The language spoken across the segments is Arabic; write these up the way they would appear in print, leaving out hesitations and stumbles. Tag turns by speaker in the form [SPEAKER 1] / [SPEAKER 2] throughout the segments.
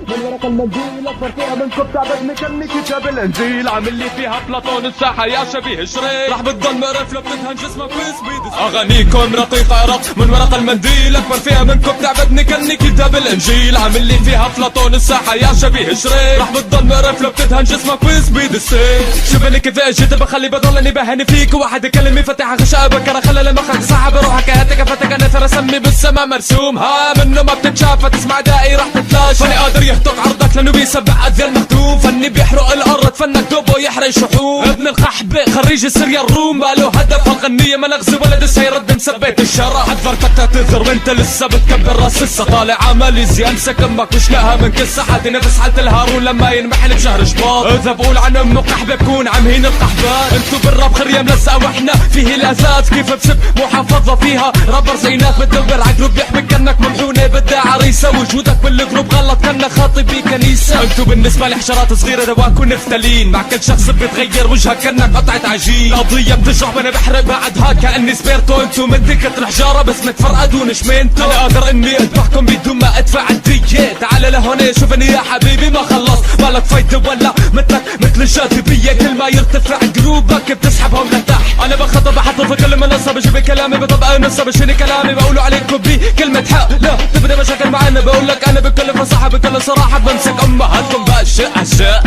[SPEAKER 1] من ورق المنديل اكبر فيها منكم تعبتني كاني كتاب الانجيل عامل لي فيها افلاطون الساحه يا شبيه شرير راح بتضل مرفله بتدهن جسمك وسبيد اغانيكم رقيقه رق من ورق المنديل اكبر فيها منكم تعبتني كاني كتاب الانجيل عامل لي فيها افلاطون الساحه يا شبيه شرير راح بتضل مرفله بتدهن جسمك وسبيد السيف شوفني كيف اجيت بخلي بضلني بهني فيك واحد يكلمني فتح غشاء بكره خلى لمخك صعب روحك هاتك فتك انا ترى سمي بالسما مرسوم ها منه ما بتتشاف تسمع دائي راح تتلاش فني قادر يهتك عرضك لانه بيسبع اذيال مختوم فني بيحرق الارض فنك دوبه يحرق شحوم ابن القحبه خريج السريا الروم باله هدف هالغنيه ما نغزي ولد السيرد مثبت الشرع حذرتك تعتذر وانت لسه بتكبر راس لسه طالع عملي زي امسك امك مش لها من كسه حد نفس حالة الهارون لما ينمحل بشهر شباط اذا بقول عن امه قحبه بكون عم هين القحبان انتو بالراب خريه ملزقه واحنا فيه الازاز كيف بسب محافظه فيها رابر زينات بتدور عجروب بيحمي كانك ممحونه بدها عريسه وجودك بالجروب غلط كانك خاطب بكنيسه انتو بالنسبه لحشرات صغيره دواكو نفتالين مع كل شخص بتغير وجهك كانك قطعه عجين القضيه بتجرح وانا بحرق بعدها كاني سبيرتو انتو من دكه الحجاره بس متفرقدون شمينتو انا قادر اني اذبحكم بدون ما ادفع الديه تعال لهون شوفني يا حبيبي ما خلص مالك فايده ولا مثلك مثل الجاذبيه كل ما يرتفع جروبك بتسحبهم لتحت انا بخطب بحط في كل منصه بجيب كلامي بطبق نصه بشيل كلامي بقولوا عليكم بكلمه حق لا تبدا مشاكل معانا بقول لك انا بكل فصاحه بكل صراحه بمسك امهاتكم باشياء اشياء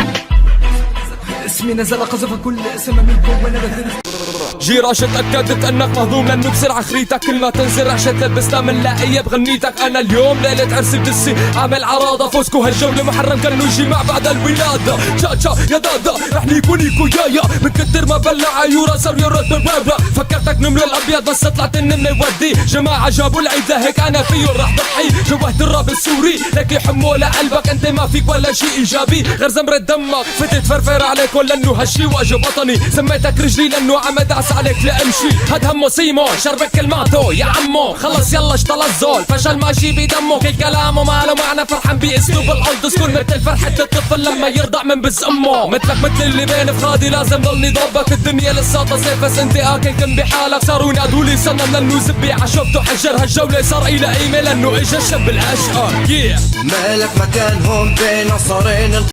[SPEAKER 2] اسمي نزل قذف كل اسم منكم وانا بدرس
[SPEAKER 1] جيراشة تأكدت انك مهضوم لانه بسرعة خريتك كل ما تنزل رح تلبس من لاقية بغنيتك انا اليوم ليلة عرسي بدسي عامل عراضة فوزكو هالجولة محرم كانوا يجي مع بعد الولادة تشا تشا يا دادا رح نيكو نيكو يا من كتر ما بلع عيورة صار يرد بالبابا فكرتك نمر الابيض بس طلعت النمر ودي جماعة جابوا العيد هيك انا فيه رح ضحي جوهت الراب السوري لك يحموا لقلبك انت ما فيك ولا شيء ايجابي غير زمرة دمك فتت فرفر عليك لانه هالشي واجه بطني سميتك رجلي لانه عم ادعس عليك لامشي هاد همه سيمو شربك كلماته يا عمو خلص يلا اشتغل الزول فشل ماشي بدمه كل كلامه ما له معنى فرحان باسلوب العرض سكون مثل فرحة الطفل لما يرضع من بز امه مثلك مثل اللي بين فخادي لازم ضلني ضبك الدنيا لسه تصيف بس انت كن بحالك صاروا ينادوا لي صنم لانه زبي عشبته حجر هالجولة صار الى قيمة لانه اجى الشاب الاشقر
[SPEAKER 3] مالك مكان هون بين نصرين